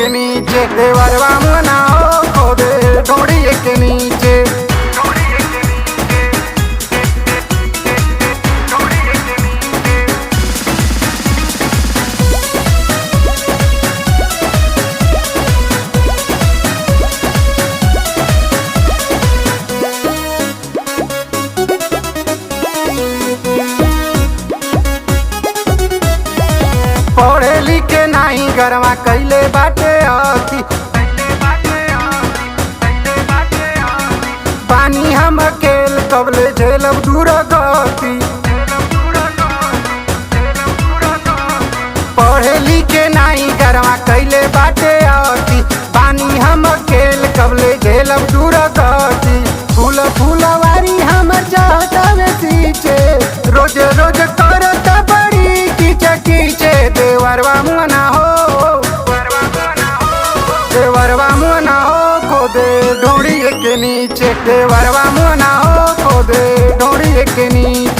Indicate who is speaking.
Speaker 1: के नीचे देवरवा मुना हो खोदे ढोड़ी के नीचे। पढ़े लिखे नाही गरवा कैले बाटे अति, पानी हम अकेल कबले झेलब दूर गति। पढ़े लिखे नाही गरवा कैले बाटे अति, पानी हम अकेल कबले झेलब दूर गति। फूल फूलवारी हमर चाहतावे सींचे, रोज रोज करत बड़ी कीचे कीचे देवरवा मुना हो, देवरवा मुना हो खोदे ढोड़ी के नीचे, देवरवा मुना हो खोदे ढोड़ी के नीचे।